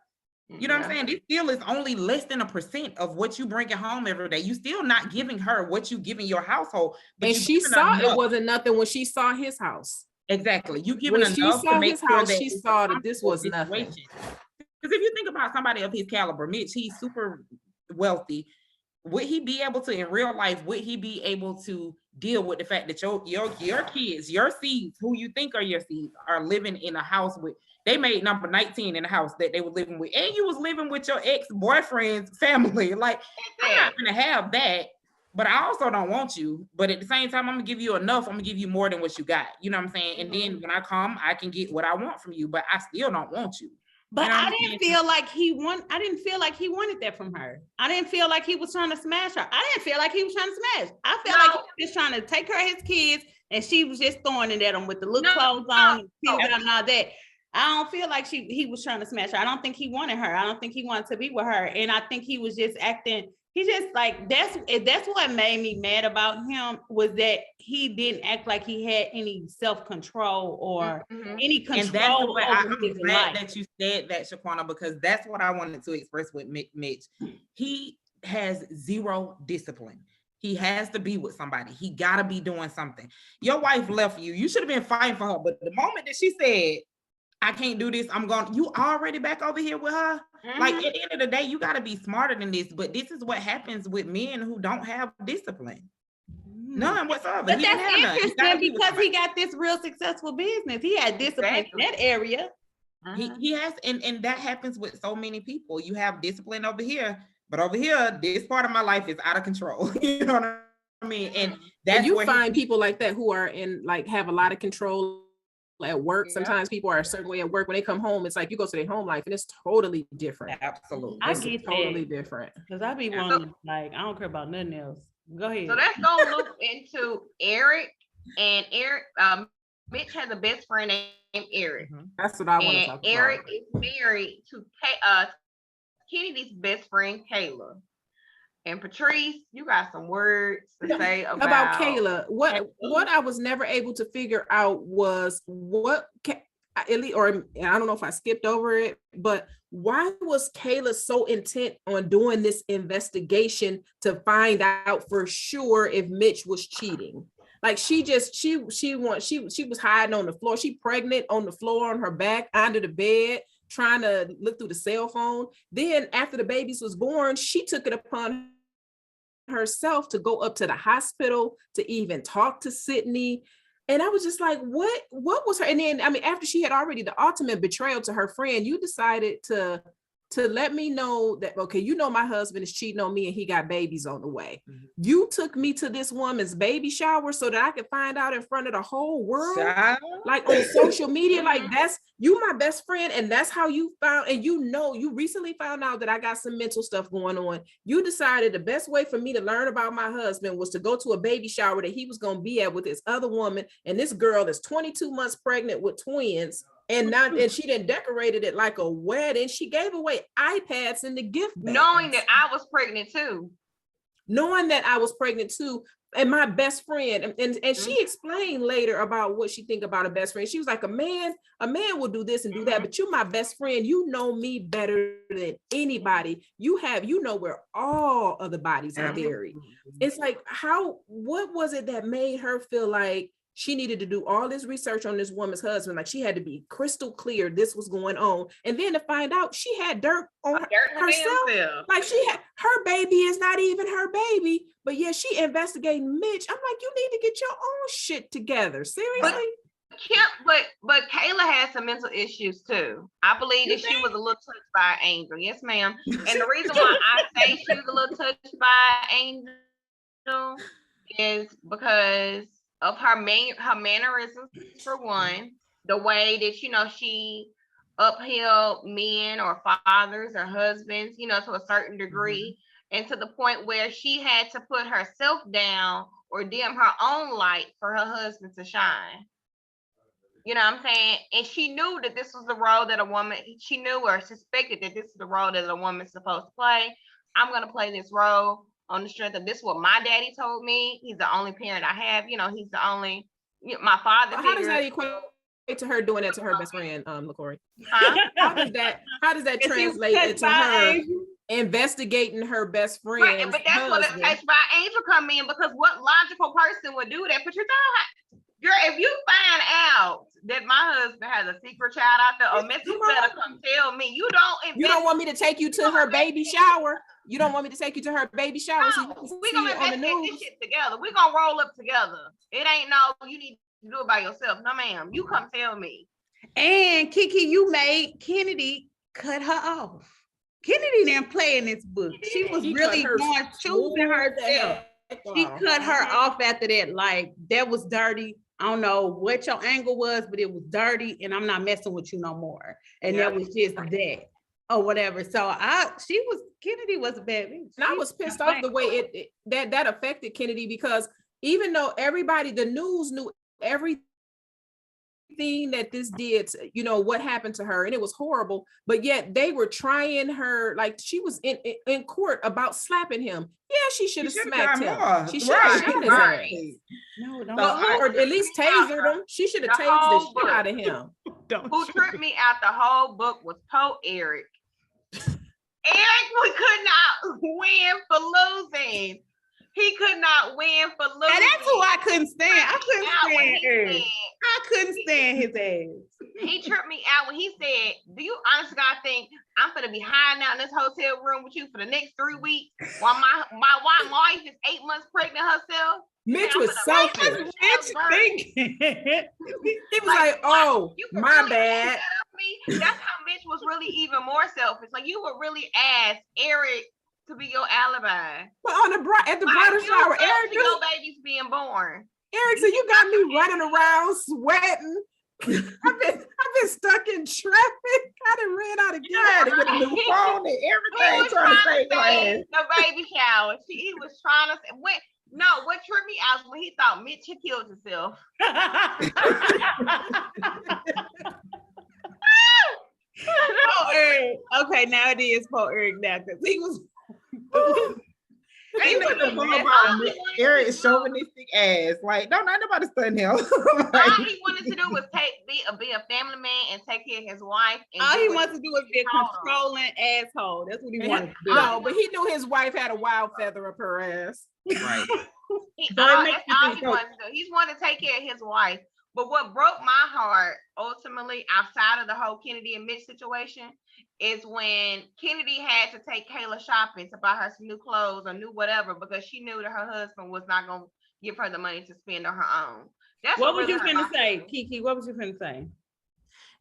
you know what I'm saying? This still is only less than 1% of what you bring at home every day. You still not giving her what you giving your household. But and she saw it wasn't nothing when she saw his house. Exactly. You giving when enough she saw to make his sure house, that she saw that this was nothing. Because if you think about somebody of his caliber, Mitch, he's super wealthy. Would he be able to, in real life, would he be able to deal with the fact that your kids, your seeds, who you think are your seeds, are living in a house with, they made number 19 in the house that they were living with, and you was living with your ex-boyfriend's family. Like, I'm not gonna have that, but I also don't want you. But at the same time, I'm gonna give you enough. I'm gonna give you more than what you got. You know what I'm saying? And then when I come, I can get what I want from you, but I still don't want you. But you know I didn't feel like he wanted that from her. I didn't feel like he was trying to smash her. I didn't feel like he was trying to smash. I felt like he was just trying to take care of his kids, and she was just throwing it at him with the little clothes on and all that. I don't feel like he was trying to smash her. I don't think he wanted her. I don't think he wanted to be with her. And I think he was just acting, he just like, that's what made me mad about him, was that he didn't act like he had any self-control or any control. And that's the way I'm glad that you said that, Shaquana, because that's what I wanted to express with Mitch. He has zero discipline. He has to be with somebody. He got to be doing something. Your wife left you. You should have been fighting for her. But the moment that she said, I can't do this, I'm going, you already back over here with her. Like, at the end of the day, you got to be smarter than this. But this is what happens with men who don't have discipline. None whatsoever. But that's interesting because he got this real successful business. He had discipline in that area. He has, and that happens with so many people. You have discipline over here, but over here, this part of my life is out of control. You know what I mean? And that's you find people like that who are in, like, have a lot of control at work. Sometimes people are a certain way at work. When they come home, it's like you go to their home life and it's totally different. Absolutely. I get totally different. Because I be wanting, like, I don't care about nothing else. Go ahead. So let's go look into Eric. And Eric, Mitch has a best friend named Eric. That's what I want to talk about. Eric is married to Kennedy's best friend, Kayla. And Patrice, you got some words to say about Kayla. What I was never able to figure out was or I don't know if I skipped over it, but why was Kayla so intent on doing this investigation to find out for sure if Mitch was cheating? Like, she was hiding on the floor. She pregnant on the floor on her back under the bed, trying to look through the cell phone. Then after the babies was born, she took it upon herself to go up to the hospital to even talk to Sydney. And I was just like, what was her? And then, I mean, after she had already the ultimate betrayal to her friend, you decided to let me know that, okay, you know, my husband is cheating on me and he got babies on the way. You took me to this woman's baby shower so that I could find out in front of the whole world, like on social media, like that's you, my best friend. And that's how you found, and you recently found out that I got some mental stuff going on. You decided the best way for me to learn about my husband was to go to a baby shower that he was going to be at with this other woman. And this girl is 22 months pregnant with twins. And she didn't decorated it like a wedding. She gave away iPads in the gift bag. Knowing that I was pregnant too. And my best friend, and she explained later about what she think about a best friend. She was like, a man will do this and do that, but you're my best friend. You know me better than anybody. You know where all of the bodies are buried. It's like, what was it that made her feel like she needed to do all this research on this woman's husband? Like, she had to be crystal clear this was going on. And then to find out she had dirt on herself. Like, she had, her baby is not even her baby, but yeah, she investigating Mitch. I'm like, you need to get your own shit together. Seriously? But Kayla had some mental issues too. I believe that she was a little touched by an angel. Yes, ma'am. And the reason why I say she was a little touched by an angel is because of her mannerisms, for one, the way that, you know, she upheld men or fathers or husbands, you know, to a certain degree, and to the point where she had to put herself down or dim her own light for her husband to shine. You know what I'm saying? And she knew that this was the role that a woman, she knew or suspected that this is the role that a woman's supposed to play. I'm going to play this role on the strength of this is what my daddy told me. He's the only parent I have. You know, he's the only, my father. How does that equate to her doing that to her best friend, Lakaii? Huh? How does that translate into her investigating her best friend? Right, but that's what that's why Angel come in, because what logical person would do that? But you know, girl, if you find out that my husband has a secret child out there, or Miss, you better come tell me. You don't want me to take you to her baby shower. You don't want me to take you to her baby shower. No, we're gonna investigate this shit together. We're gonna roll up together. It ain't no, you need to do it by yourself. No, ma'am. You come tell me. And Kiki, you made Kennedi cut her off. Kennedi didn't play in this book. She was really going choosing herself. She cut her off after that. Like, that was dirty. I don't know what your angle was, but it was dirty, and I'm not messing with you no more. And that was just that, or whatever. So Kennedi was a bad bitch. And I was pissed off the way that affected Kennedi, because even though everybody, the news knew everything that this did, you know, what happened to her, and it was horrible, but yet they were trying her, like she was in court about slapping him. Yeah, she should have smacked him. She should have shot his ass. No, or at least tasered him. She should have tased the shit out of him. Who tripped me out the whole book was Poe Eric. Eric, we could not win for losing. He could not win for losing. And that's who I couldn't stand. I couldn't stand his ass. He tripped me out when he said, do you honestly God think I'm gonna be hiding out in this hotel room with you for the next 3 weeks while my wife is 8 months pregnant herself? Mitch was selfish. He was like, oh, my bad. That's how Mitch was really even more selfish. Like, you would really ask Eric to be your alibi. But at the bridal shower, Eric, your baby's being born. Eric said, you got me running around sweating. I've been stuck in traffic. I done ran out of gas to get a new phone and everything, trying to save my ass. The baby shower. He was trying to say, what tripped me out was when he thought Mitch had killed himself. Poor Eric. Okay, now it is Poor Eric now, because he was. Ain't nothing about Eric's chauvinistic ass. Like, no, not nobody studying him. All he wanted to do was be a family man and take care of his wife. All he wants to do is be a controlling asshole. That's what he wanted to do. No, but he knew his wife had a wild feather up her ass. Right. That's all he wanted to do. He wanted to take care of his wife. But what broke my heart, ultimately, outside of the whole Kennedi and Mitch situation, is when Kennedi had to take Kayla shopping to buy her some new clothes or new whatever, because she knew that her husband was not going to give her the money to spend on her own. That's what was you finna say, Kiki? What was you finna say?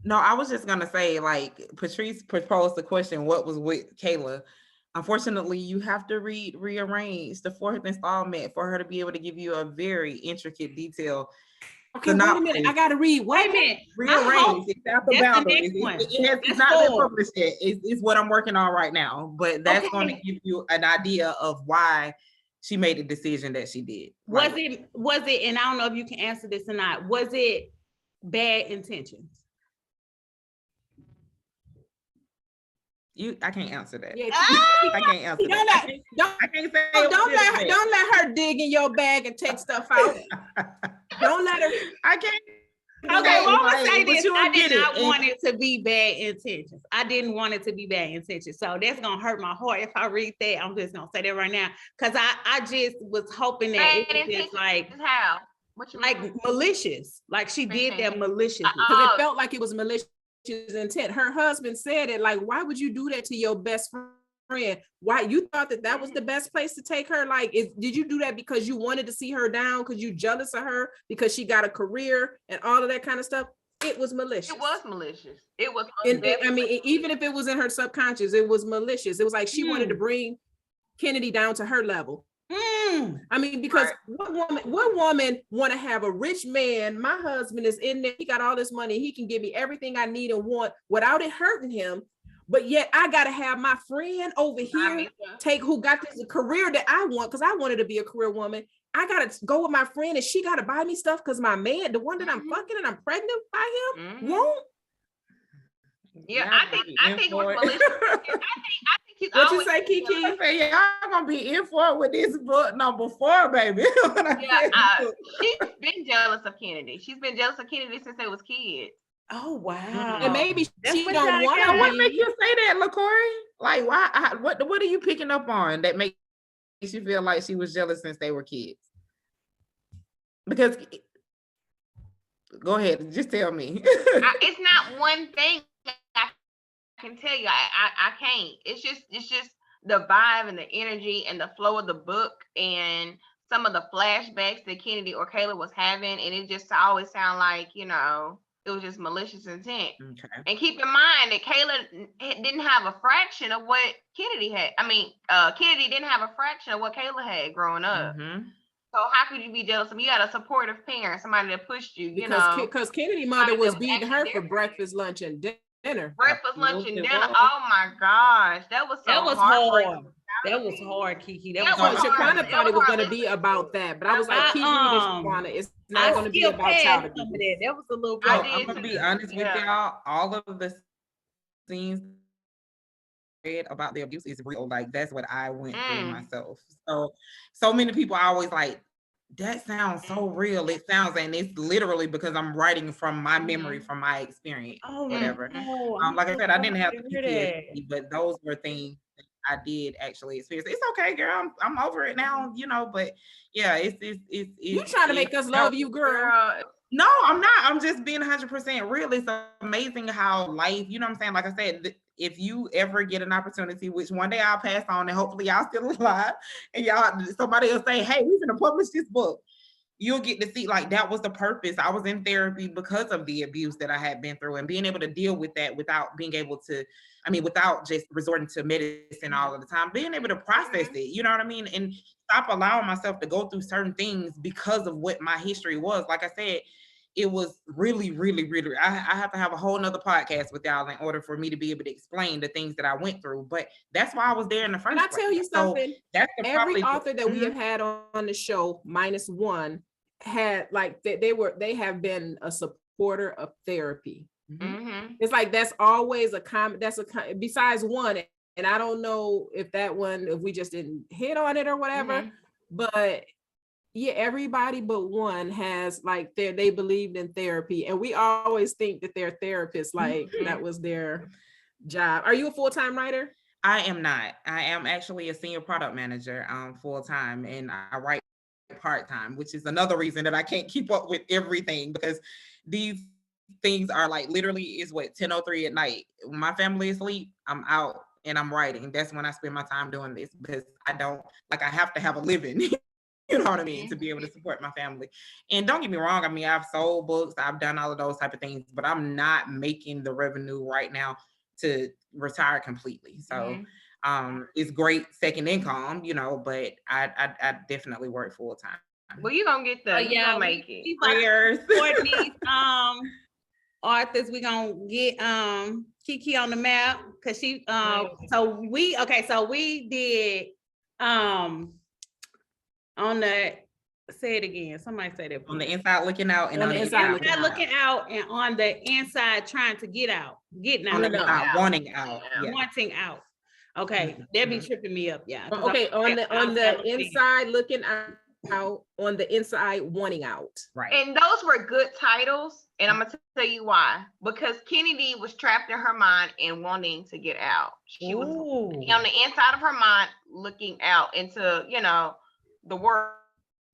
No, I was just gonna say, like, Patrice proposed the question, what was with Kayla? Unfortunately, you have to rearrange the 4th installment for her to be able to give you a very intricate detail. Okay, wait a minute. I gotta read. Wait a minute. Rearrange. It's not been published yet. It's what I'm working on right now. But that's going to give you an idea of why she made the decision that she did. Was it, and I don't know if you can answer this or not, was it bad intentions? I can't answer that. Yeah, I can't answer that. Don't let her dig in your bag and take stuff out. Don't let her. I can't. Okay, well, I'm gonna say this. I did not want it to be bad intentions. I didn't want it to be bad intentions. So that's gonna hurt my heart if I read that. I'm just gonna say that right now, because I just was hoping that it was just like how? What you like malicious, like she did that maliciously, because it felt like it was malicious intent. Her husband said it, like, why would you do that to your best friend? Why you thought that was the best place to take her? Like, did you do that because you wanted to see her down, because you jealous of her because she got a career and all of that kind of stuff? It was malicious. It was malicious. It was. I mean, even if it was in her subconscious, it was malicious. It was like she wanted to bring Kennedi down to her level. I mean, because what woman want to have a rich man? My husband is in there. He got all this money. He can give me everything I need and want without it hurting him. But yet I got to have my friend over here who got this career that I want, because I wanted to be a career woman. I got to go with my friend and she got to buy me stuff because my man, the one that I'm fucking and I'm pregnant by him, won't. Yeah, I think with Melissa, I think he's what always, you say, Kiki? I say, y'all gonna be in for it with this book number 4, baby. She's been jealous of Kennedi. She's been jealous of Kennedi since they was kids. Oh wow! And maybe she what don't want to. What makes you say that, Lakaii? Like, why? What are you picking up on that makes you feel like she was jealous since they were kids? Because, go ahead, just tell me. It's not one thing I can tell you. I can't. It's just the vibe and the energy and the flow of the book and some of the flashbacks that Kennedi or Kayla was having, and it just always sound like, you know, it was just malicious intent. Okay. And keep in mind that Kayla didn't have a fraction of what Kennedi had. I mean, Kennedi didn't have a fraction of what Kayla had growing up. Mm-hmm. So how could you be jealous of? You had a supportive parent, somebody that pushed you, because Kennedy's mother was beating her for breakfast, lunch, and dinner. Breakfast, lunch, and dinner. Oh my gosh, that was hard. That was hard, Kiki. That was hard. Shaquana thought it was going to be about that, but I was like, Kiki, Shaquana, it's not going to be about child abuse. That was a little. I'm going to be honest with y'all. All of the scenes about the abuse is real. Like, that's what I went through myself. So many people are always like, that sounds so real. It sounds, and it's literally because I'm writing from my memory, from my experience, whatever. Like I said, I didn't have PTSD, but those were things that I did actually experience. It's okay, girl. I'm over it now, but yeah, it's you trying to make us love you, girl. No, I'm not. I'm just being 100% real. It's amazing how life, you know what I'm saying? Like I said, if you ever get an opportunity, which one day I'll pass on, and hopefully y'all still alive, and somebody will say, hey, we're going to publish this book. You'll get to see, like, that was the purpose. I was in therapy because of the abuse that I had been through, and being able to deal with that without being able to, without just resorting to medicine all of the time, being able to process it, you know what I mean? And stop allowing myself to go through certain things because of what my history was. Like I said, it was really, really, really, I have to have a whole nother podcast with y'all in order for me to be able to explain the things that I went through. But that's why I was there in the first place. Can I tell you something? So every author that we have had on the show, minus one, had like they have been a supporter of therapy. Mm-hmm. It's like that's always a comment. Besides one, and I don't know if we just didn't hit on it or whatever, but yeah, everybody but one has like they believed in therapy, and we always think that they're therapists, like that was their job. Are you a full-time writer? I am not. I am actually a senior product manager full-time, and I write part-time, which is another reason that I can't keep up with everything, because these things are like literally is 10:03 at night. When my family is asleep, I'm out and I'm writing. That's when I spend my time doing this, because I have to have a living. You know what I mean? To be able to support my family. And don't get me wrong, I've sold books, I've done all of those type of things, but I'm not making the revenue right now to retire completely. So it's great second income, but I definitely work full time. Well, you're gonna get you're gonna make it. Prayers. For these authors, we're gonna get Kiki on the map, because she so we did on the, say it again. Somebody say that. On the inside looking out, and on the inside looking out, and on the inside trying to get out, getting out, wanting out, wanting out. Okay, that be tripping me up, yeah. Okay, on the inside looking out, on the inside wanting out. Right. And those were good titles, and I'm gonna tell you why. Because Kennedi was trapped in her mind and wanting to get out. She was on the inside of her mind looking out into, the world,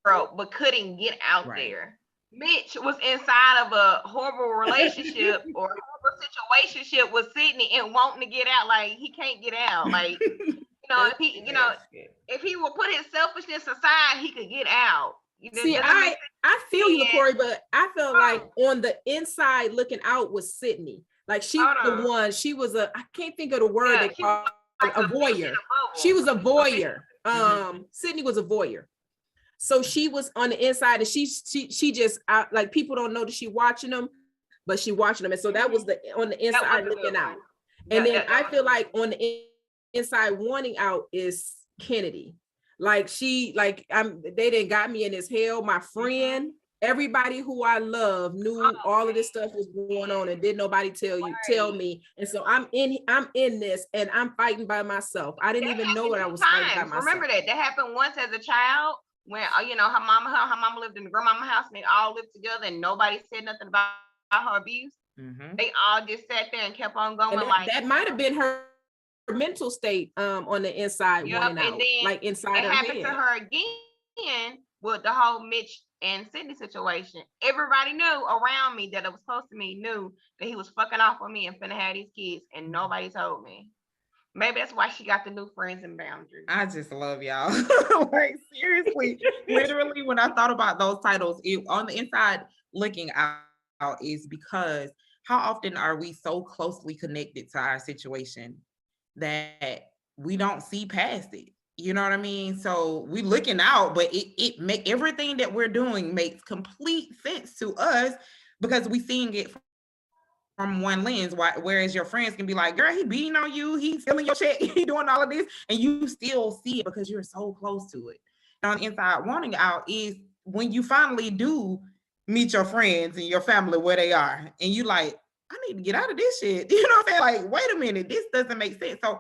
but couldn't get out there. Mitch was inside of a horrible relationship or a horrible situationship with Sydney and wanting to get out. Like, he can't get out. Like, if he would put his selfishness aside, he could get out. See, I feel you, Lakaii, but I feel like on the inside looking out was Sydney. Like, she was the one. She was I can't think of the word they call a voyeur. She was a voyeur. Sydney was a voyeur. So she was on the inside, and she just like, people don't know that she watching them, but she watching them, and so that was the on the inside looking out. And then I feel like on the inside wanting out is Kennedi. Like they didn't got me in this hell. My friend, everybody who I love knew all of this stuff was going on, and didn't nobody tell me. And so I'm in this, and I'm fighting by myself. I didn't even know what I was fighting by myself. Remember that happened once as a child when her mama lived in the grandmama house, and they all lived together, and nobody said nothing about her abuse. They all just sat there and kept on going. And that might have been her mental state on the inside, wanting out, like inside her head. It happened to her again with the whole Mitch and Sydney situation. Everybody knew around me that it was close to me knew that he was fucking off with me and finna have these kids, and nobody told me. Maybe that's why she got the new friends and boundaries. I just love y'all. Like, seriously, literally, when I thought about those titles, on the inside looking out is because how often are we so closely connected to our situation that we don't see past it? You know what I mean? So we looking out, but it make everything that we're doing makes complete sense to us because we seeing it from one lens. Whereas your friends can be like, girl, he beating on you, he's stealing your check, he doing all of this, and you still see it because you're so close to it. And on the inside wanting out is when you finally do meet your friends and your family where they are, and you like, I need to get out of this shit. You know what I'm saying? Like, wait a minute, this doesn't make sense. So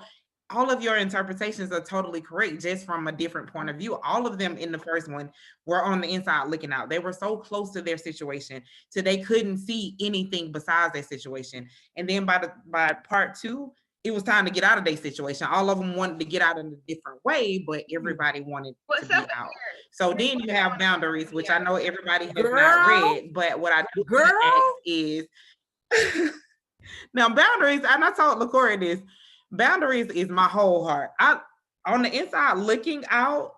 all of your interpretations are totally correct, just from a different point of view. All of them in the first one were on the inside looking out. They were so close to their situation, so they couldn't see anything besides their situation. And then by part two, it was time to get out of their situation. All of them wanted to get out in a different way, but everybody wanted to be out. So then you have boundaries, which I know everybody has not read, but what I do ask is, now boundaries, and I told LaCoria this, boundaries is my whole heart. On the inside looking out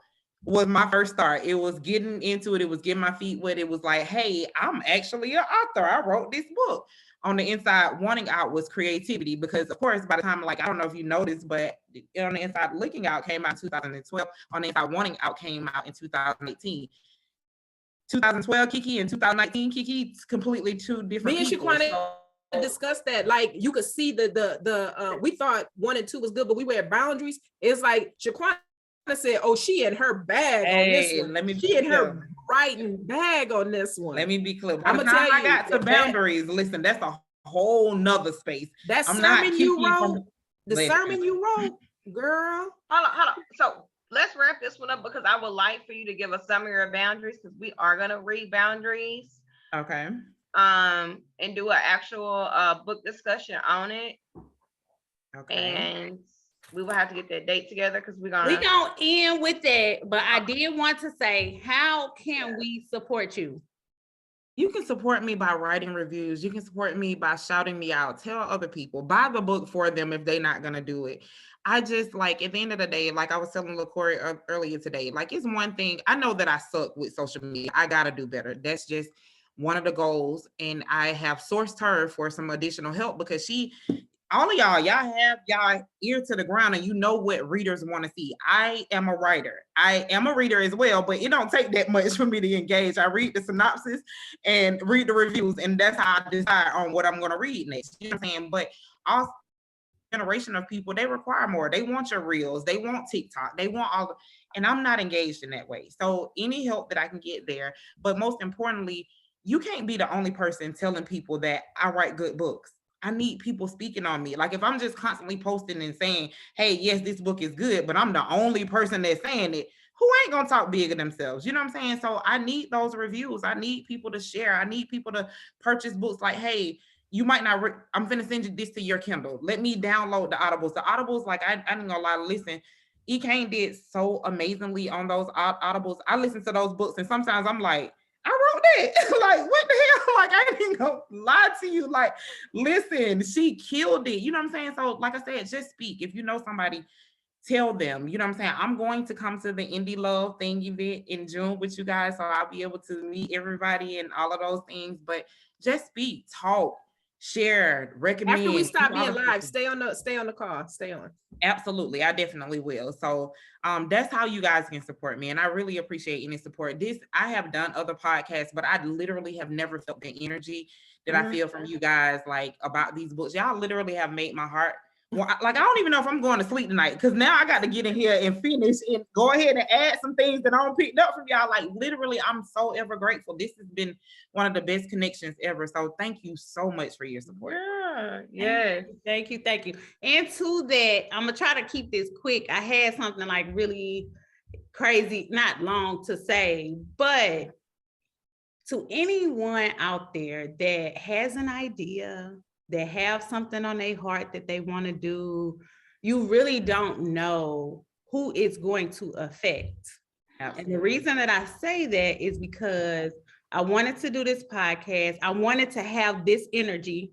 was my first start. It was getting into it. It was getting my feet wet. It was like, hey, I'm actually an author. I wrote this book. On the inside wanting out was creativity, because of course, by the time, like, I don't know if you noticed, but on the inside looking out came out in 2012. On the inside wanting out came out in 2018. 2012 Kiki and 2019 Kiki, it's completely two different people. Me and Shaquana discussed that. Like, you could see the we thought 1 and 2 was good, but we were at boundaries. It's like Shaquana said, oh, she in her bag on this one. She in her writing bag on this one. Let me be clear. By the time I got to boundaries, listen, that's a whole nother space. That sermon you wrote, sermon you wrote, girl. Hold on. So let's wrap this one up, because I would like for you to give a summary of boundaries, because we are gonna read boundaries. Okay. And do an actual book discussion on it. Okay. And we will have to get that date together, because we're gonna end with that. But I did want to say, how can we support you? You can support me by writing reviews. You can support me by shouting me out. Tell other people. Buy the book for them if they're not going to do it. I just, like, at the end of the day, like I was telling LaCoria earlier today, like, it's one thing. I know that I suck with social media. I got to do better. That's just one of the goals. And I have sourced her for some additional help, because all of y'all have y'all ear to the ground, and you know what readers want to see. I am a writer. I am a reader as well, but it don't take that much for me to engage. I read the synopsis and read the reviews, and that's how I decide on what I'm going to read next. You know what I'm saying? But also, generation of people, they require more. They want your reels. They want TikTok. They want all, and I'm not engaged in that way. So any help that I can get there, but most importantly, you can't be the only person telling people that I write good books. I need people speaking on me. Like, if I'm just constantly posting and saying, hey, yes, this book is good, but I'm the only person that's saying it, who ain't gonna talk big of themselves? You know what I'm saying? So I need those reviews. I need people to share. I need people to purchase books. Like, hey, you might not, I'm finna send you this to your Kindle. Let me download the Audibles. The Audibles, like, I ain't gonna lie, listen, E. Kane did so amazingly on those Audibles. I listen to those books, and sometimes I'm like, I wrote that. Like, what the hell? Like, I ain't gonna lie to you. Like, listen, she killed it. You know what I'm saying? So, like I said, just speak. If you know somebody, tell them. You know what I'm saying? I'm going to come to the Indie Love thing event in June with you guys, so I'll be able to meet everybody and all of those things. But just speak, talk, share, recommend. After we stop do all being of live, those stay on the call. Stay on. Absolutely, I definitely will. So that's how you guys can support me, and I really appreciate any support. I have done other podcasts, but I literally have never felt the energy that I feel from you guys, like about these books. Y'all literally have made my heart. Like, I don't even know if I'm going to sleep tonight, because now I got to get in here and finish and go ahead and add some things that I don't picked up from y'all. Like, literally, I'm so ever grateful. This has been one of the best connections ever. So thank you so much for your support. Yeah. Thank you. And to that, I'm gonna try to keep this quick. I had something like really crazy, not long to say, but to anyone out there that has an idea, that have something on their heart that they want to do, you really don't know who it's going to affect. Absolutely. And the reason that I say that is because I wanted to do this podcast. I wanted to have this energy,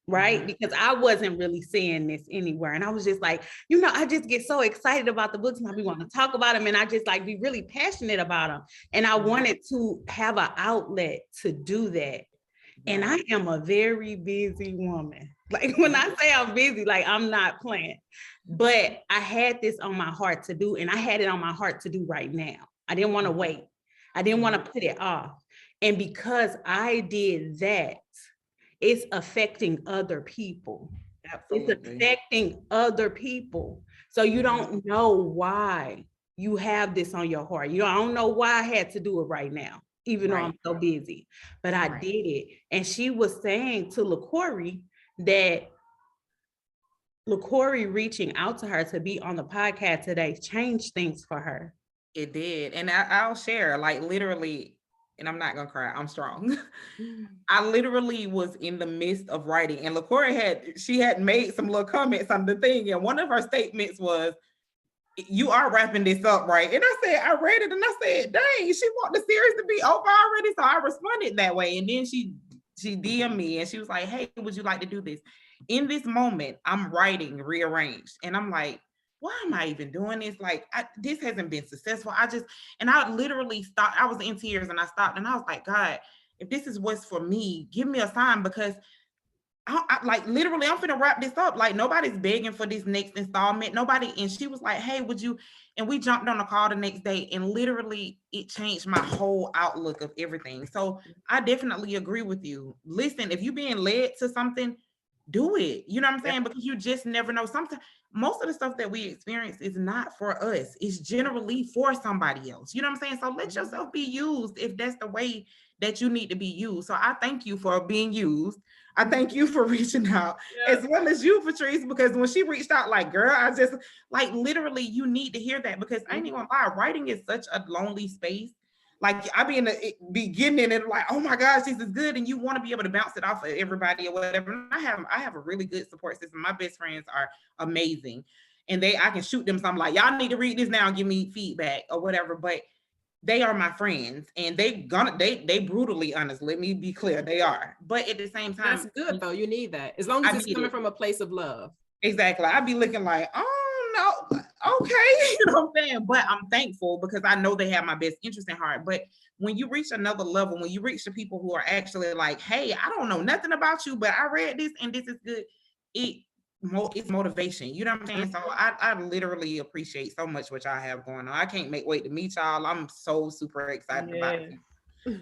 right? Because I wasn't really seeing this anywhere. And I was just like, I just get so excited about the books and I want to talk about them. And I just like be really passionate about them. And I wanted to have an outlet to do that. And I am a very busy woman. Like, when I say I'm busy, like, I'm not playing. But I had this on my heart to do, and I had it on my heart to do right now. I didn't want to wait. I didn't want to put it off. And because I did that, it's affecting other people. Absolutely. It's affecting other people. So you don't know why you have this on your heart. I don't know why I had to do it right now, even though I'm so busy, but I did it. And she was saying to Lakaii that Lakaii reaching out to her to be on the podcast today changed things for her. It did. And I'll share, like, literally, and I'm not gonna cry, I'm strong. I literally was in the midst of writing, and Lakaii had made some little comments on the thing, and one of her statements was, "You are wrapping this up, right?" And I said, I read it and I said, dang, she want the series to be over already. So I responded that way. And then she DM'd me and she was like, "Hey, would you like to do this?" In this moment, I'm writing Rearranged. And I'm like, why am I even doing this? Like, this hasn't been successful. And I literally stopped. I was in tears and I stopped and I was like, God, if this is what's for me, give me a sign, because I like, literally, I'm finna wrap this up. Like, nobody's begging for this next installment. Nobody. And she was like, "Hey, would you?" And we jumped on the call the next day, and literally it changed my whole outlook of everything. So I definitely agree with you. Listen, if you're being led to something, do it. You know what I'm saying? Because you just never know. Sometimes most of the stuff that we experience is not for us. It's generally for somebody else. You know what I'm saying? So let yourself be used if that's the way that you need to be used. So I thank you for being used. I thank you for reaching out, as well as you, Patrice, because when she reached out, like, girl, I just, like, literally, you need to hear that, because I ain't even gonna lie, writing is such a lonely space. Like, I be in the beginning and like, oh my gosh, this is good. And you want to be able to bounce it off of everybody or whatever. And I have a really good support system. My best friends are amazing. And I can shoot them something like, y'all need to read this now and give me feedback or whatever. But they are my friends, and they brutally honest. Let me be clear, they are. But at the same time, that's good though. You need that, as long as it's coming from a place of love. Exactly. I'd be looking like, oh no, okay, you know what I'm saying? But I'm thankful because I know they have my best interest in heart. But when you reach another level, when you reach the people who are actually like, hey, I don't know nothing about you, but I read this and this is good, it's motivation. You know what I'm saying? So I literally appreciate so much what y'all have going on. I can't wait to meet y'all. I'm so super excited about it.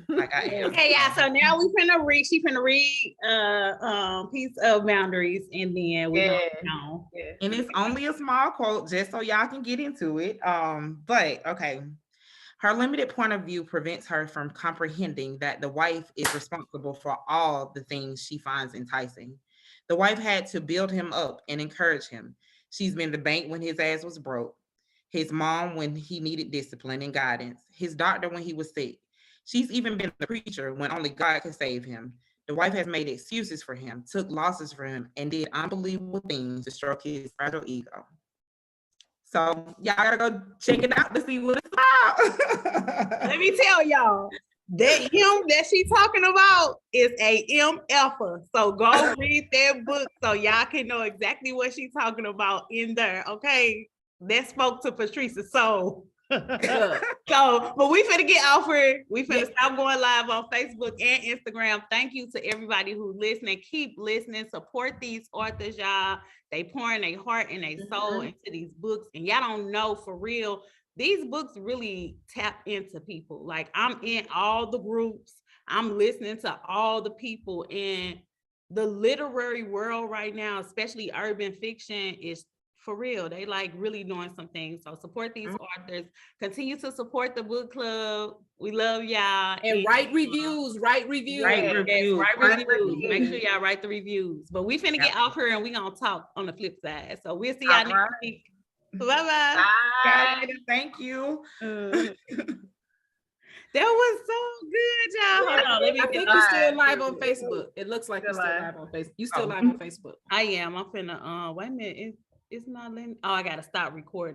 Like, I am. Okay, yeah. So now she finna read Piece of Boundaries, and then we're going on. And it's only a small quote, just so y'all can get into it. But okay. Her limited point of view prevents her from comprehending that the wife is responsible for all the things she finds enticing. The wife had to build him up and encourage him. She's been the bank when his ass was broke, his mom when he needed discipline and guidance, his doctor when he was sick. She's even been the preacher when only God could save him. The wife has made excuses for him, took losses for him, and did unbelievable things to stroke his fragile ego. So y'all gotta go check it out to see what it's about. Let me tell y'all, that him that she talking about is a MFer. So go read that book so y'all can know exactly what she's talking about in there. Okay, that spoke to Patrice's soul. So, but we finna get off here. We finna stop going live on Facebook and Instagram. Thank you to everybody who's listening. Keep listening. Support these authors, y'all. They pouring their heart and their soul into these books. And y'all don't know, for real, these books really tap into people. Like, I'm in all the groups. I'm listening to all the people in the literary world right now, especially urban fiction, is for real. They like really doing some things. So support these authors. Continue to support the book club. We love y'all. And write reviews. Write reviews. Write reviews. Make sure y'all write the reviews. But we finna get off here and we gonna talk on the flip side. So we'll see y'all next week. Bye-bye. Bye. Thank you. That was so good, y'all. Hold on, let me I think you're still live on Facebook. It looks like you're still live on Facebook. You still live on Facebook. I am. I'm finna wait a minute. It's not letting. Oh, I gotta stop recording.